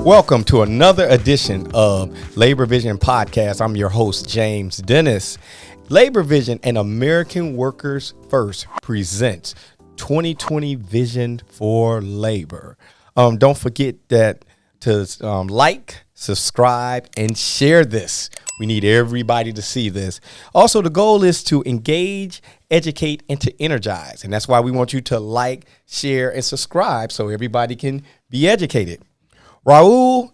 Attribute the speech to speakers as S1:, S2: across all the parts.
S1: Welcome to another edition of Labor Vision Podcast. I'm your host, James Dennis. Labor Vision and American Workers First presents 2020 Vision for Labor. Don't forget that to like, subscribe, and share this. We need everybody to see this. Also, the goal is to engage, educate, and to energize. And that's why we want you to like, share, and subscribe so everybody can be educated. Raul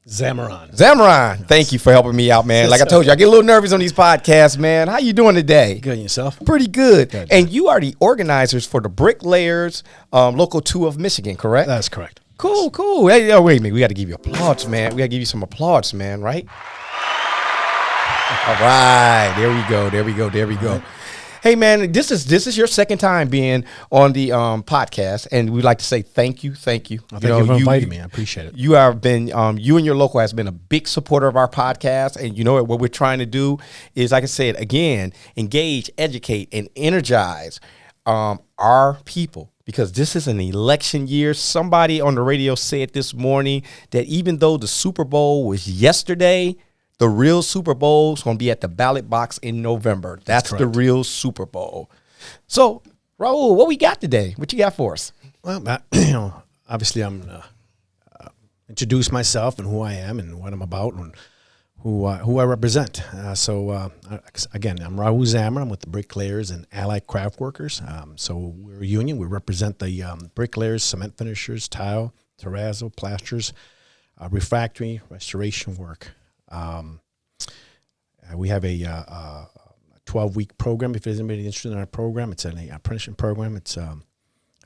S2: Zamarron.
S1: Thank you for helping me out, man. Like I told you, I get a little nervous on these podcasts, man. How you doing today?
S2: Good, and yourself?
S1: Pretty good. And you are the organizers for the Bricklayers Local 2 of Michigan, correct?
S2: That's correct.
S1: Cool. Hey, wait a minute. We got to give you applause, man. We got to give you some applause, man, right? All right. There we go. Hey, man, this is your second time being on the podcast, and we'd like to say thank you.
S2: Thank you for inviting me. I appreciate it.
S1: You have been, you and your local has been a big supporter of our podcast, and you know what we're trying to do is, like I said, again, engage, educate, and energize our people, because this is an election year. Somebody on the radio said this morning that even though the Super Bowl was yesterday, the real Super Bowl is going to be at the ballot box in November. That's the real Super Bowl. So, Raul, what we got today? What you got for us?
S2: Well, obviously I'm introduce myself and who I am and what I'm about and who I represent. Again, I'm Raul Zamarron. I'm with the Bricklayers and Allied Craftworkers. So we're a union. We represent the bricklayers, cement finishers, tile, terrazzo, plasters, refractory, restoration work. We have a 12-week program. If there's anybody interested in our program, it's an apprenticeship program. It's a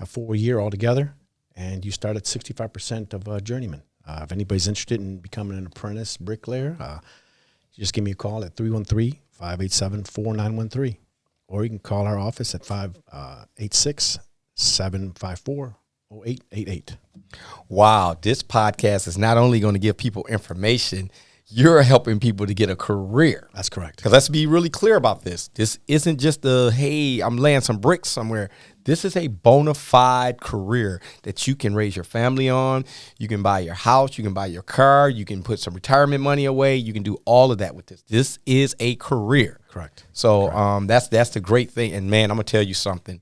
S2: 4-year altogether, and you start at 65% of journeyman. If anybody's interested in becoming an apprentice bricklayer, just give me a call at 313-587-4913, or you can call our office at 586-754-0888.
S1: Wow, this podcast is not only going to give people information, you're helping people to get a career.
S2: That's correct.
S1: Because let's be really clear about this. This isn't just hey, I'm laying some bricks somewhere. This is a bona fide career that you can raise your family on. You can buy your house. You can buy your car. You can put some retirement money away. You can do all of that with this. This is a career.
S2: Correct.
S1: So that's the great thing. And, man, I'm going to tell you something.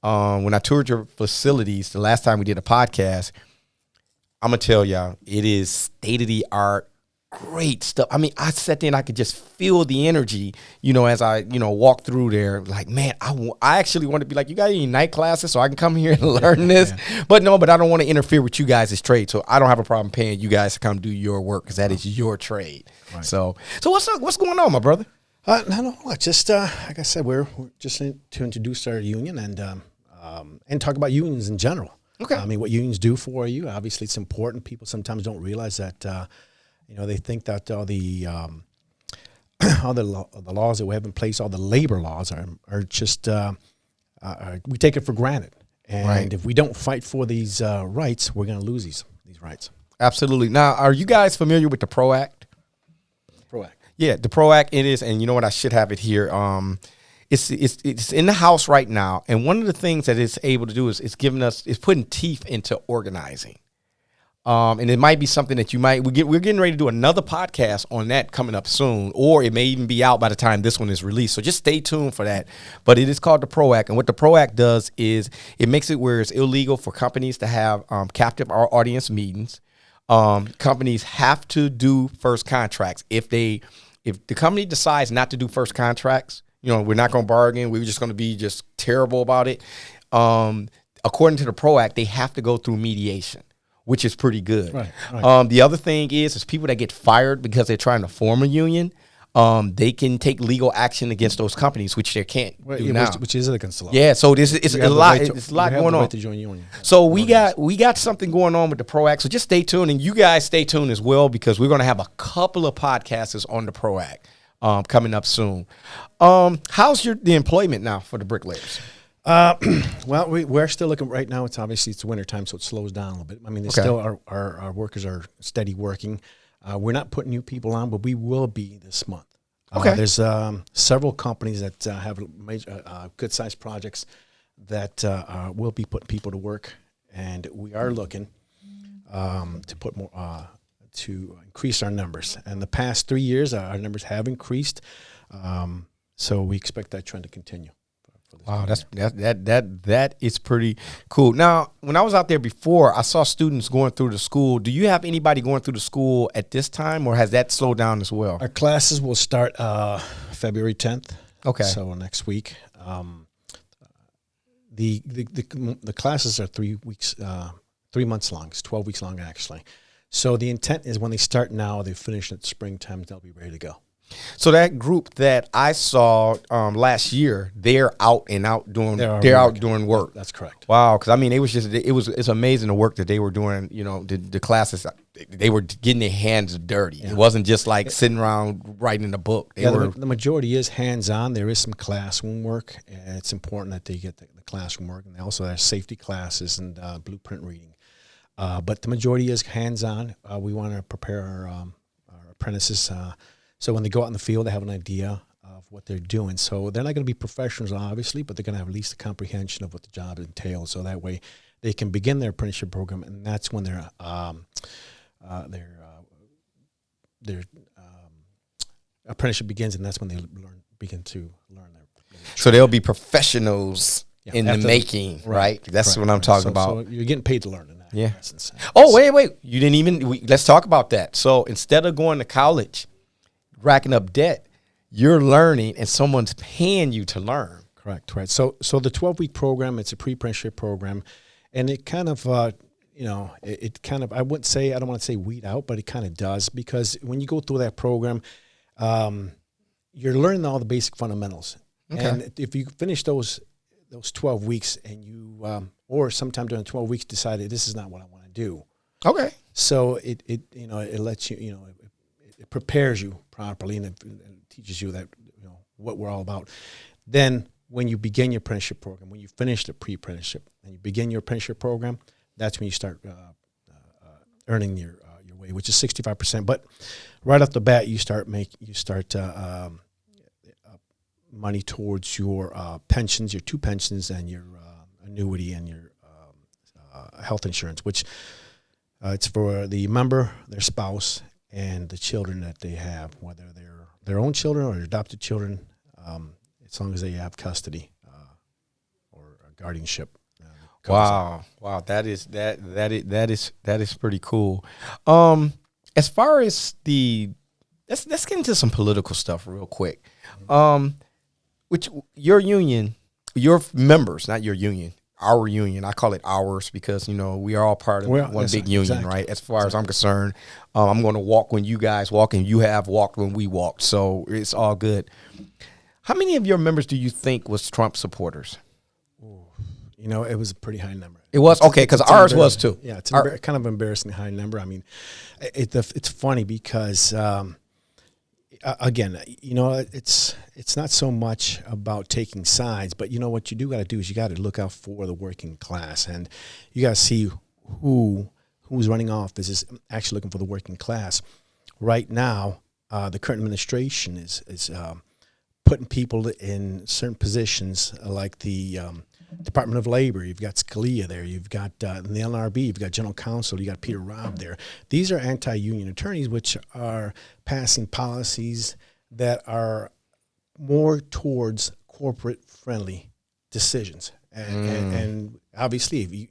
S1: When I toured your facilities the last time we did a podcast, I'm going to tell y'all, it is state-of-the-art. Great stuff. I mean, I sat there and I could just feel the energy, as I, walk through there. Like, man, I actually want to be like, you got any night classes so I can come here and learn this? Yeah. But I don't want to interfere with you guys' trade. So I don't have a problem paying you guys to come do your work because that is your trade. Right. So what's up? What's going on, my brother?
S2: No, just like I said, we're just to introduce our union and talk about unions in general.
S1: Okay.
S2: I mean, what unions do for you. Obviously, it's important. People sometimes don't realize that. They think that all the laws that we have in place, all the labor laws are just we take it for granted. And if we don't fight for these rights, we're going to lose these rights.
S1: Absolutely. Now, are you guys familiar with the Proact?
S2: Proact.
S1: Yeah, the Proact it is, and you know what? I should have it here. It's in the house right now, and one of the things that it's able to do is it's putting teeth into organizing. And it might be something that we're getting ready to do another podcast on that coming up soon, or it may even be out by the time this one is released. So just stay tuned for that. But it is called the Proact. And what the Proact does is it makes it where it's illegal for companies to have captive audience meetings. Companies have to do first contracts. If the company decides not to do first contracts, we're not going to bargain. We're just going to be just terrible about it. According to the Proact, they have to go through mediation, which is pretty good.
S2: Right.
S1: The other thing is people that get fired because they're trying to form a union, they can take legal action against those companies, which they can't do now.
S2: Which is against the law.
S1: Yeah, so it's a lot. It's a lot going on.
S2: To join union.
S1: So we got something going on with the Proact. So just stay tuned, and you guys stay tuned as well, because we're going to have a couple of podcasts on the Proact coming up soon. How's the employment now for the bricklayers?
S2: Well, we're still looking right now. It's winter time, so it slows down a little bit. I mean, still our workers are steady working. We're not putting new people on, but we will be this month.
S1: Okay.
S2: There's several companies that have major, good-sized projects that will be putting people to work, and we are looking. to put more to increase our numbers. And the past 3 years, our numbers have increased. So we expect that trend to continue.
S1: Wow, that is pretty cool. Now, when I was out there before, I saw students going through the school. Do you have anybody going through the school at this time, or has that slowed down as well?
S2: Our classes will start February 10th.
S1: Okay.
S2: So next week. The classes are 3 weeks, 3 months long. It's 12 weeks long, actually. So the intent is when they start now, they finish at springtime, they'll be ready to go.
S1: So that group that I saw last year, they're out and out doing. They're out doing work.
S2: That's correct.
S1: Wow, because I mean, it's amazing the work that they were doing. You know, the classes, they were getting their hands dirty. Yeah. It wasn't just like sitting around writing a book.
S2: The majority is hands on. There is some classroom work, and it's important that they get the classroom work, and they also have safety classes and blueprint reading. But the majority is hands on. We want to prepare our apprentices. So when they go out in the field, they have an idea of what they're doing. So they're not going to be professionals, obviously, but they're going to have at least a comprehension of what the job entails. So that way they can begin their apprenticeship program, and that's when their apprenticeship begins, and that's when they begin to learn their
S1: So they'll be professionals in the making, right? That's what I'm talking about.
S2: So you're getting paid to learn in that.
S1: Yeah.
S2: Essence.
S1: Oh, wait. You didn't even, let's talk about that. So instead of going to college, racking up debt, you're learning and someone's paying you to learn.
S2: Correct, right. So the 12-week program, it's a pre-apprenticeship program, and it kind of, it kind of, I don't want to say weed out, but it kind of does, because when you go through that program, you're learning all the basic fundamentals. Okay. And if you finish those 12 weeks and you, or sometime during the 12 weeks decided this is not what I want to do.
S1: Okay.
S2: So it lets you, it prepares you properly, and it teaches you that, what we're all about. Then when you begin your apprenticeship program, when you finish the pre-apprenticeship and you begin your apprenticeship program, that's when you start earning your way, which is 65%. But right off the bat, you start money towards your pensions, your 2 pensions, and your annuity and your health insurance, which it's for the member, their spouse, and the children that they have, whether they're their own children or adopted children, as long as they have custody or guardianship.
S1: Wow, that is pretty cool. As far as let's get into some political stuff real quick. Which your union, your members, not your union, our union. I call it ours because we are all part of one big union, exactly. Right? As far as I'm concerned, I'm going to walk when you guys walk, and you have walked when we walked, so it's all good. How many of your members do you think was Trump supporters?
S2: It was a pretty high number.
S1: It was? Okay, because ours was too.
S2: Yeah, it's kind of embarrassing high number. I mean, it's funny because, again, it's not so much about taking sides, but what you do got to do is you got to look out for the working class, and you got to see who's running office is actually looking for the working class. Right now, the current administration is putting people in certain positions like the Department of Labor. You've got Scalia there. You've got in the NLRB. You've got General Counsel. You got Peter Robb there. These are anti-union attorneys, which are passing policies that are more towards corporate-friendly decisions. And obviously,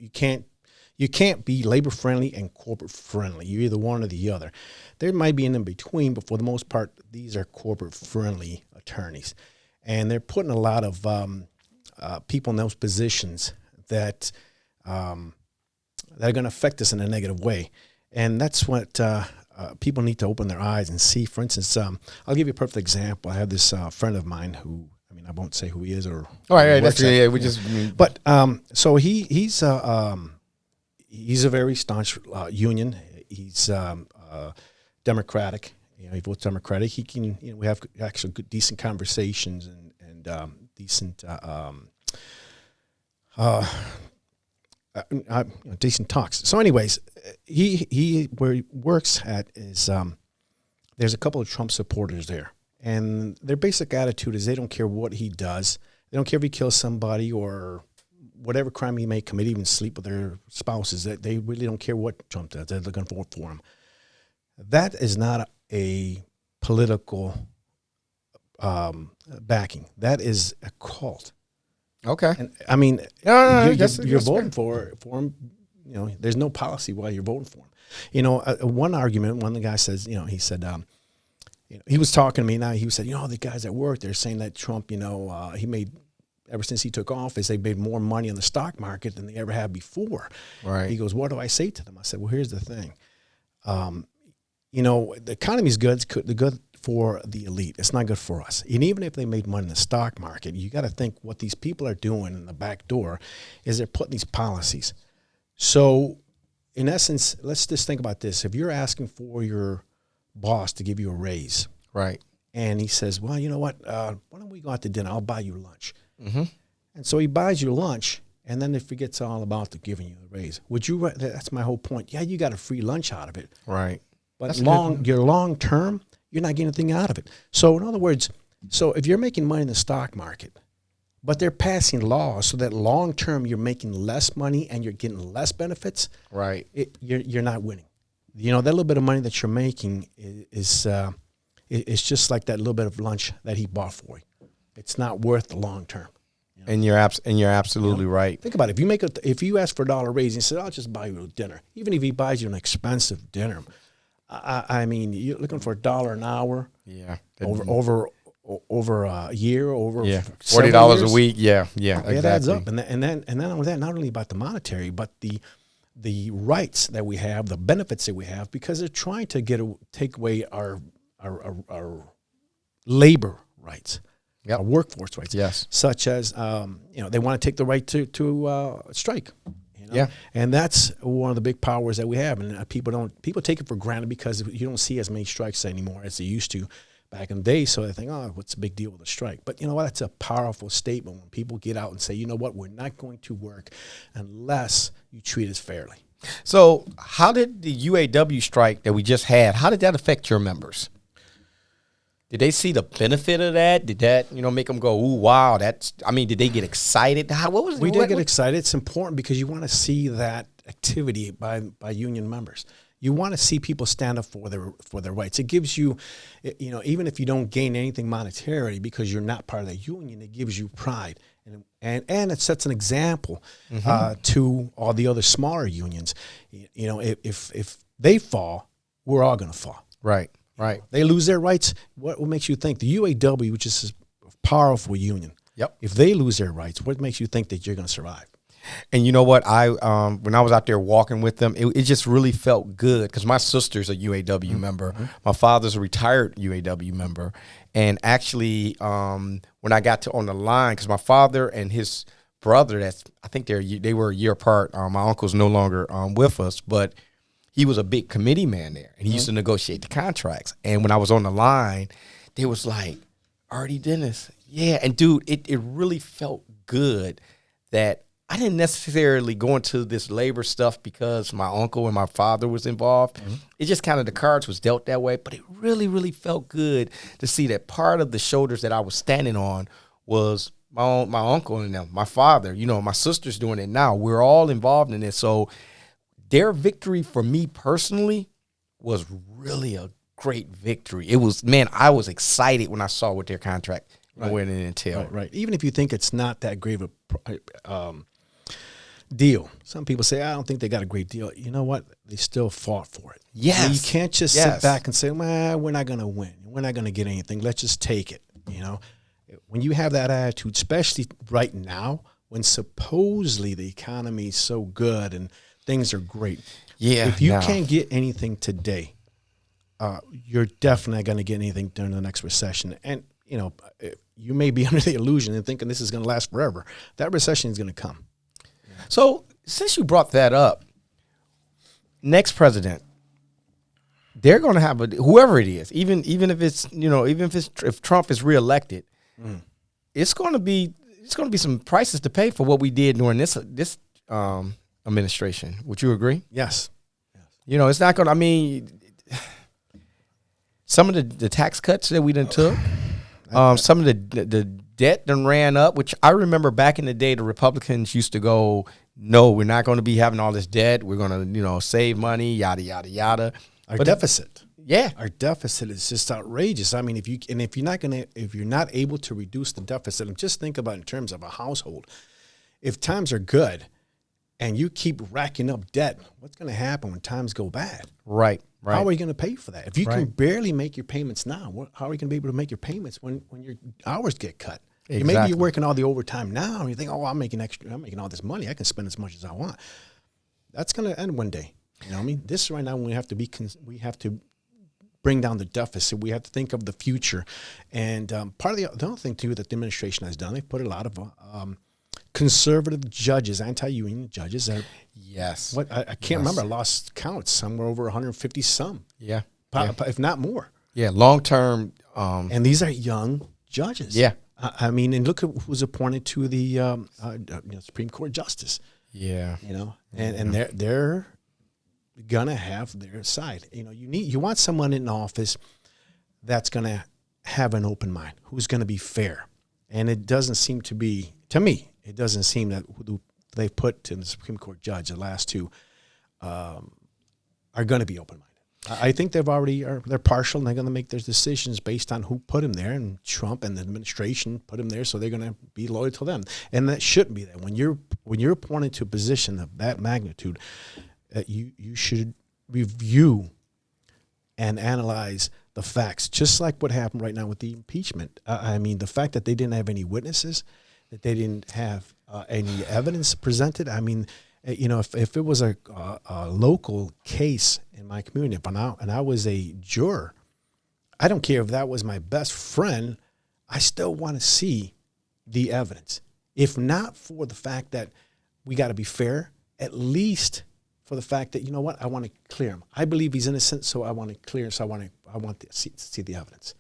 S2: you can't be labor-friendly and corporate-friendly. You're either one or the other. There might be an in-between, but for the most part, these are corporate-friendly attorneys. And they're putting a lot of people in those positions that are going to affect us in a negative way. And that's what people need to open their eyes and see. For instance, I'll give you a perfect example. I have this friend of mine who, I won't say who he is or.
S1: All right, that's
S2: But so he's a very staunch union. He's Democratic. He votes Democratic. He can. We have actually good, decent conversations and decent. Decent talks. So, anyways, he where he works at is there's a couple of Trump supporters there, and their basic attitude is they don't care what he does. They don't care if he kills somebody or whatever crime he may commit, even sleep with their spouses, that they really don't care what Trump does. They're looking for him. That is not a political backing. That is a cult.
S1: Okay.
S2: And I mean,
S1: No,
S2: you're voting for him. You know, there's no policy why you're voting for him. You know, one argument, one of the guys says, you know, he said, you know, he was talking to me now. He said, you know, the guys at work, they're saying that Trump, you know, he made, ever since he took office, they made more money in the stock market than they ever have before.
S1: Right.
S2: He goes, what do I say to them? I said, well, here's the thing. You know, the economy's good. It's good for the elite. It's not good for us. And even if they made money in the stock market, you got to think what these people are doing in the back door is they're putting these policies. So in essence, let's just think about this. If you're asking for your boss to give you a raise,
S1: right,
S2: and he says, well, you know what, why don't we go out to dinner? I'll buy you lunch.
S1: Mm-hmm.
S2: And so he buys you lunch, and then he forgets all about the giving you the raise. Would you? That's my whole point. Yeah, you got a free lunch out of it.
S1: Right.
S2: But your long term, you're not getting anything out of it. So in other words, so if you're making money in the stock market, but they're passing laws so that long term you're making less money and you're getting less benefits,
S1: right?
S2: You're not winning. You know, that little bit of money that you're making is just like that little bit of lunch that he bought for you. It's not worth the long term. You know?
S1: And you're absolutely right.
S2: Think about it. If you ask for $1 raise and he said, I'll just buy you a dinner, even if he buys you an expensive dinner, I mean, you're looking for $1 an hour.
S1: Yeah.
S2: Over a year, over
S1: $40 a week. Yeah, exactly.
S2: It adds up, and then only that, not only about the monetary, but the rights that we have, the benefits that we have, because they're trying to take away our labor rights,
S1: yep.
S2: Our workforce rights.
S1: Yes,
S2: such as you know, they want to take the right to strike. You know?
S1: Yeah,
S2: and that's one of the big powers that we have, and people take it for granted because you don't see as many strikes anymore as they used to back in the day. So they think, oh, what's the big deal with a strike? But you know what? That's a powerful statement when people get out and say, you know what? We're not going to work unless you treat us fairly.
S1: So how did the UAW strike that we just had, how did that affect your members? Did they see the benefit of that? Did that, you know, make them go, ooh, wow, did they get excited?
S2: We did get excited. It's important because you want to see that activity by union members. You want to see people stand up for their rights. It gives you, you know, even if you don't gain anything monetarily because you're not part of the union, it gives you pride. And it sets an example to all the other smaller unions. You know, if they fall, we're all going to fall.
S1: Right. Right.
S2: They lose their rights. What makes you think the UAW, which is a powerful union,
S1: yep,
S2: if they lose their rights, what makes you think that you're going to survive?
S1: And you know what? When I was out there walking with them, it just really felt good because my sister's a UAW member. My father's a retired UAW member. And actually, when I got on the line, because my father and his brother, I think they were a year apart. My uncle's no longer with us, but he was a big committee man there, and he used to negotiate the contracts. And when I was on the line, they was like, Artie Dennis, yeah. And dude, it really felt good that I didn't necessarily go into this labor stuff because my uncle and my father was involved. It just kind of, the cards was dealt that way, but it really, really felt good to see that part of the shoulders that I was standing on was my uncle and them, my father, you know, my sister's doing it now. We're all involved in it. So their victory for me personally was really a great victory. It was, man, I was excited when I saw what their contract went in entailed.
S2: Right. Even if you think it's not that great of a deal. Some people say, I don't think they got a great deal. You know what? They still fought for it.
S1: Yes.
S2: I mean, you can't just sit back and say, well, we're not going to win. We're not going to get anything. Let's just take it. You know, when you have that attitude, especially right now, when supposedly the economy is so good and things are great.
S1: Yeah.
S2: If you can't get anything today, you're definitely not going to get anything during the next recession. And, you know, you may be under the illusion and thinking this is going to last forever. That recession is going to come.
S1: So since you brought that up, next president, they're going to have whoever it is, even if it's, you know, if Trump is reelected, it's going to be some prices to pay for what we did during this administration. Would you agree?
S2: Yes.
S1: You know, it's not going to, I mean, some of the tax cuts that we done took, some of the debt done ran up, which I remember back in the day, the Republicans used to go, no, we're not going to be having all this debt. We're going to, save money, yada, yada, yada.
S2: Our deficit.
S1: Yeah.
S2: Our deficit is just outrageous. I mean, if you're not able to reduce the deficit, and just think about it in terms of a household. If times are good and you keep racking up debt, what's going to happen when times go bad?
S1: Right.
S2: How are you going to pay for that? If you can barely make your payments now, how are you going to be able to make your payments when your hours get cut?
S1: Exactly.
S2: Maybe you're working all the overtime now, and you think, I'm making all this money. I can spend as much as I want. That's going to end one day. You know what I mean? This right now, we have to bring down the deficit. We have to think of the future. And part of the other thing, too, that the administration has done, they've put a lot of conservative judges, anti-union judges.
S1: Yes.
S2: I can't remember. I lost count. Somewhere over 150 some.
S1: Yeah.
S2: If not more.
S1: Yeah. Long-term.
S2: And these are young judges.
S1: Yeah.
S2: I mean, and look at who's appointed to the Supreme Court justice.
S1: Yeah.
S2: And they're gonna have their side. You want someone in office that's gonna have an open mind, who's gonna be fair. And it doesn't seem to be, to me, it doesn't seem that who they've put in the Supreme Court judge, the last two, are going to be open-minded. I think they're partial, and they're going to make their decisions based on who put him there, and Trump and the administration put him there, so they're going to be loyal to them. And that shouldn't be that. When you're appointed to a position of that magnitude, you should review and analyze the facts, just like what happened right now with the impeachment. I mean, the fact that they didn't have any witnesses, that they didn't have any evidence presented. I mean, if it was a local case in my community, and I was a juror, I don't care if that was my best friend, I still want to see the evidence. If not for the fact that we got to be fair, at least for the fact that, I want to clear him. I believe he's innocent, so I want to clear him, so I want to see the evidence.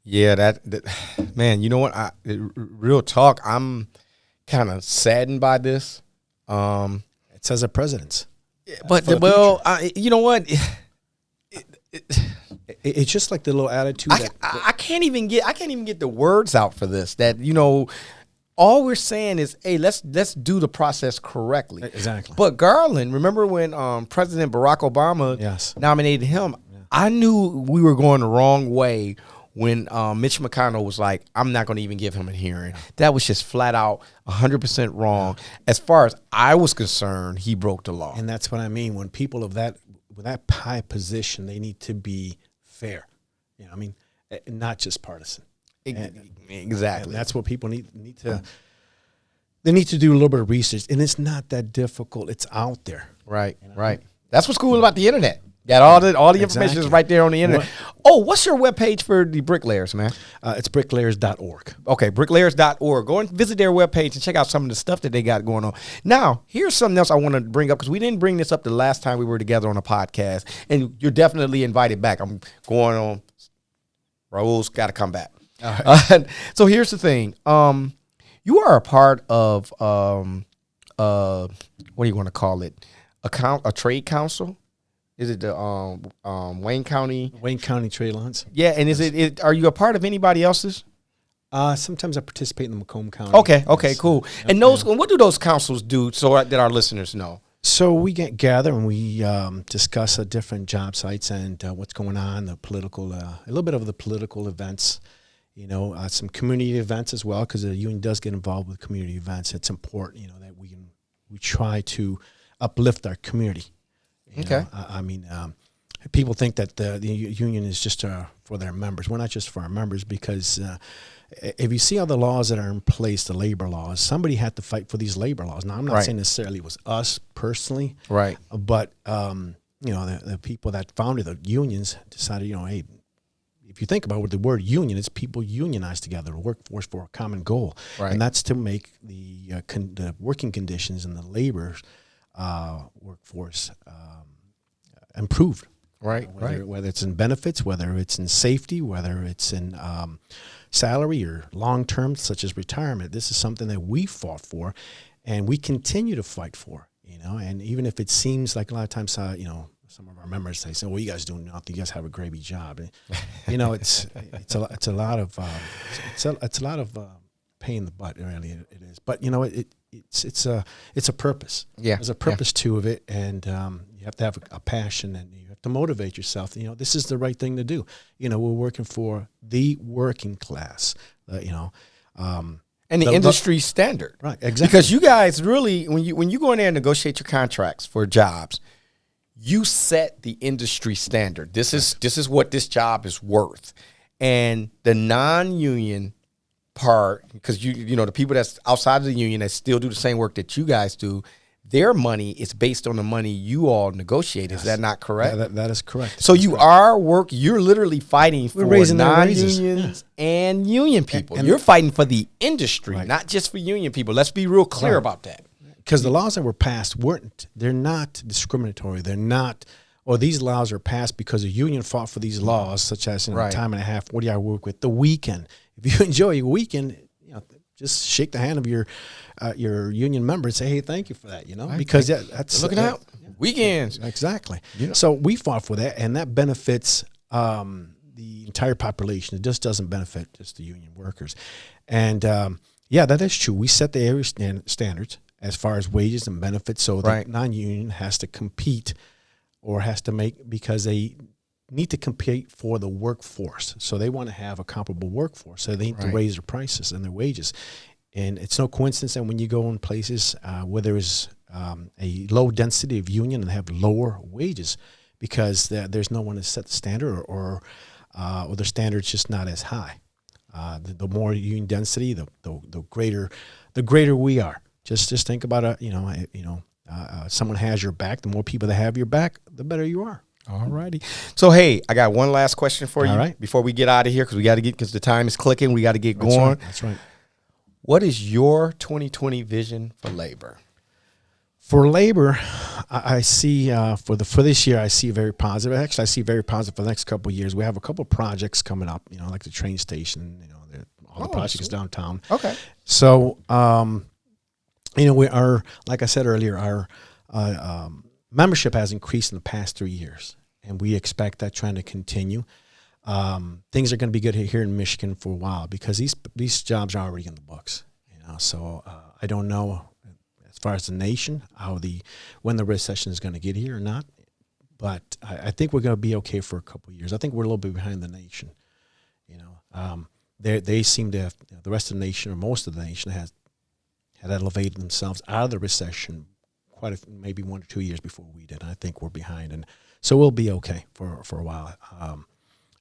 S1: Yeah, that man, you know what? Real talk, I'm kind of saddened by this.
S2: It says a president's.
S1: But you know what?
S2: It's just like the little attitude.
S1: I can't even get the words out for this. That all we're saying is, hey, let's do the process correctly.
S2: Exactly.
S1: But Garland, remember when President Barack Obama nominated him? Yeah. I knew we were going the wrong way when Mitch McConnell was like, I'm not going to even give him a hearing. That was just flat out 100% wrong. Yeah. As far as I was concerned, he broke the law.
S2: And that's what I mean. When people with that high position, they need to be fair. Not just partisan.
S1: Exactly.
S2: And that's what people need to. They need to do a little bit of research, and it's not that difficult. It's out there.
S1: Right. Right. That's what's cool about the internet. Got all the information is right there on the internet. What's your webpage for the Bricklayers, man?
S2: It's bricklayers.org.
S1: Okay, bricklayers.org. Go and visit their webpage and check out some of the stuff that they got going on. Now, here's something else I want to bring up, because we didn't bring this up the last time we were together on a podcast, and you're definitely invited back. I'm going on. Raul's got to come back. All right. So here's the thing. You are a part of, what do you want to call it? A trade council? Is it the Wayne County
S2: Trade Lines?
S1: Yeah, and are you a part of anybody else's?
S2: Sometimes I participate in the Macomb County.
S1: Okay, cool. And what do those councils do so that our listeners know?
S2: So we gather and we discuss different job sites and what's going on, the political, a little bit of the political events, some community events as well, because the union does get involved with community events. It's important, that we try to uplift our community.
S1: Okay.
S2: People think that the union is just for their members. We're not just for our members, because if you see all the laws that are in place, the labor laws, somebody had to fight for these labor laws. Now, I'm not saying necessarily it was us personally,
S1: right?
S2: But the people that founded the unions decided, hey, if you think about what the word union is, people unionize together, workforce for a common goal,
S1: right?
S2: And that's to make the working conditions and the labor workforce improved,
S1: right?
S2: Whether it's in benefits, whether it's in safety, whether it's in salary or long term, such as retirement. This is something that we fought for, and we continue to fight for. And even if it seems like a lot of times, some of our members say, "Well, you guys do nothing. You guys have a gravy job." It's a lot of pain in the butt. Really, it is. But it's a purpose.
S1: Yeah,
S2: there's a purpose to it, and you have to have a passion, and you have to motivate yourself. This is the right thing to do. We're working for the working class.
S1: And the industry standard,
S2: right? Exactly.
S1: Because you guys really, when you go in there and negotiate your contracts for jobs, you set the industry standard. This is what this job is worth, and the non-union part, because the people that's outside of the union that still do the same work that you guys do, their money is based on the money you all negotiate. Yes. Is that not correct?
S2: That is correct.
S1: So you're literally fighting for non-unions and union people. And you're fighting for the industry, right, not just for union people. Let's be real clear about that.
S2: Because the laws that were passed they're not discriminatory. They're not, or these laws are passed because a union fought for these laws, such as time and a half, 40-hour work with the weekend. If you enjoy your weekend, just shake the hand of your union member and say, hey, thank you for that, because that's
S1: looking out weekends.
S2: Exactly. Yeah. So we fought for that, and that benefits the entire population. It just doesn't benefit just the union workers. And that is true. We set the area standards as far as wages and benefits, so the non-union has to compete or has to make, because they need to compete for the workforce. So they want to have a comparable workforce. So they need to raise their prices and their wages. And it's no coincidence that when you go in places where there is a low density of union and have lower wages, because there's no one to set the standard, or the standard's just not as high. The more union density, the greater we are. Just think about someone has your back. The more people that have your back, the better you are.
S1: All righty. So, hey, I got one last question for you
S2: right,
S1: before we get out of here, because the time is clicking. We got to get going.
S2: That's right.
S1: What is your 2020 vision for labor?
S2: For labor, I see for this year, I see very positive. Actually, I see very positive for the next couple of years. We have a couple of projects coming up, like the train station, all the projects downtown.
S1: Okay.
S2: So, we are, like I said earlier, our membership has increased in the past 3 years, and we expect that trend to continue. Things are going to be good here in Michigan for a while, because these jobs are already in the books. So I don't know as far as the nation when the recession is going to get here or not, but I think we're going to be okay for a couple of years. I think we're a little bit behind the nation. They seem to have, the rest of the nation, or most of the nation, had elevated themselves out of the recession maybe 1 or 2 years before we did. I think we're behind, and so we'll be okay for a while.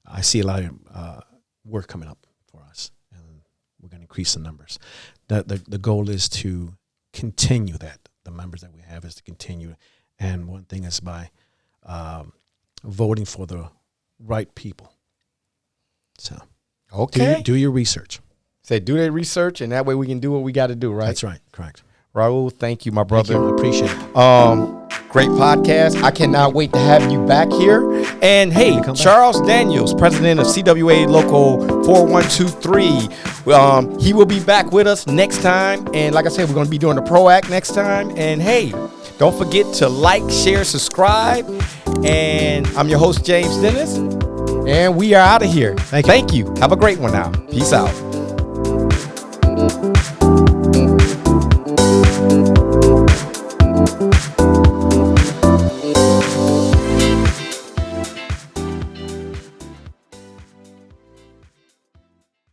S2: I see a lot of work coming up for us, and we're going to increase the numbers. The goal is to continue that. The members that we have is to continue, and one thing is by voting for the right people. So,
S1: okay,
S2: do your research.
S1: Say do their research, and that way we can do what we got to do. Right.
S2: That's right. Correct.
S1: Raul, thank you, my brother.
S2: Thank you. I appreciate it.
S1: Great podcast. I cannot wait to have you back here. And hey, Charles Daniels, president of CWA Local 4123. He will be back with us next time. And like I said, we're going to be doing the Proact next time. And hey, don't forget to like, share, subscribe. And I'm your host, James Dennis. And we are out of here.
S2: Thank you.
S1: Have a great one now. Peace out.